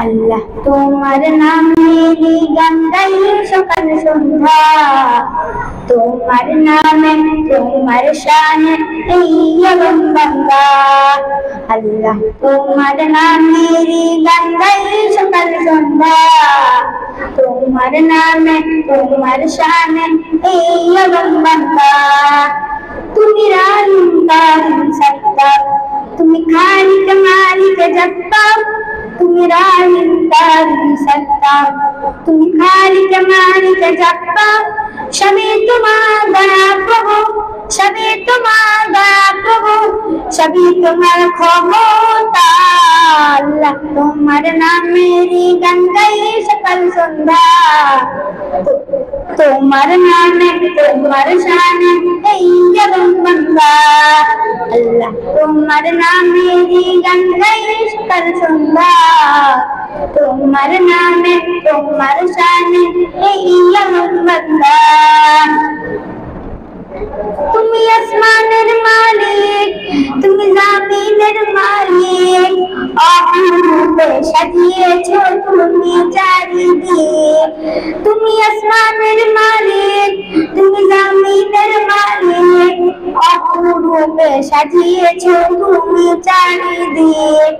আল্লাহ তোমার নামেরই গান গাই সকাল সন্ধ্যা, তোমার নামে তোমার শানে এই আলম বান্দা। আল্লাহ তোমার নামেরই গান গাই সকাল সন্ধ্যা, তোমার নামে তোমার শানে এই আলম বান্দা। তুমি রাহিম কারিম সত্তার, তুমি খালিক মালিক জব্বার, তুমি রাহিম কারিম সত্তার, তুমি খালিক মালিক জব্বার। সবই তোমার দয়া প্রভু, সবই তোমার দয়া প্রভু, সবই তোমার ক্ষমতা। আল্লাহ তোমার নামেরই গান গাই সকাল সন্ধ্যা, তোমার নামে তোমার শানে এই আলম বান্দা। আল্লাহ তোমার নামেরই গান গাই সকাল সন্ধ্যা, তোমার নামে তোমার শানে এই আলম বান্দা। তুমি আসমানের মালিক, তুমি জমিনের মালিক, অপরূপে সাজিয়েছো তুমি চারিদিক। তুমি আসমানের মালিক, তুমি জমিনের মালিক, অপরূপে সাজিয়েছো তুমি চারিদিক।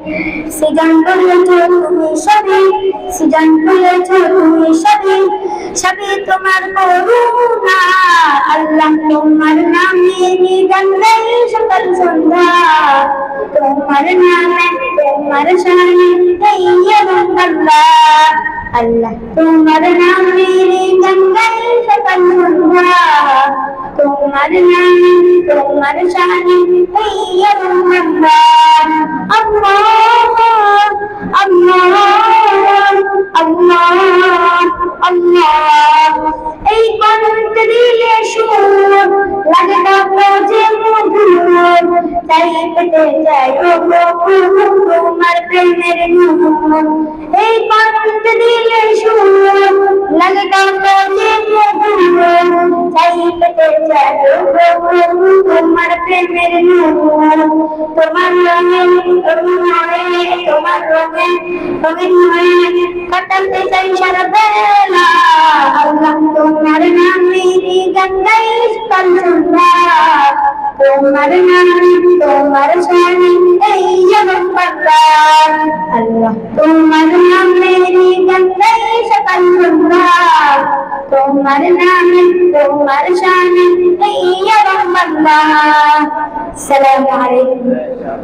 সৃজন করেছো তুমি সবই, সৃজন করেছো তুমি সবই, সবই তোমার করুণা। আল্লাহ তোমার নামেরই গান গাই সকাল সন্ধ্যা, তোমার নামে তোমার শানে এই আলম বান্দা। আল্লাহ তোমার নামেরই গান গাই সকাল সন্ধ্যা, তোমার নামে তোমার শানে এই আলম বান্দা। আল্লাহ আল্লাহ আল্লাহ আল্লাহ। এই কণ্ঠ দিলে সুর লাগে যে মধুর, তাই পেতে চাই ও প্রভু তোমার প্রেমের নূর। এই কণ্ঠ দিলে সুর লাগে যে মধুর, তাই পেতে চাই ও প্রভু তোমার প্রেমের নূর। তোমার রঙে তোমার রঙে রঙিন হয়ে কাটাতে চাই সারা বেলা। আল্লাহ তোমার নামেরই গান গাই সকাল সন্ধ্যা, তোমার নামে তোমার শানে এই আলম বান্দা। আল্লাহ তোমার নামেরই গান গাই সকাল সন্ধ্যা, তোমার নামে তোমার শানে এই আলম বান্দা। আসসালামু আলাইকুম।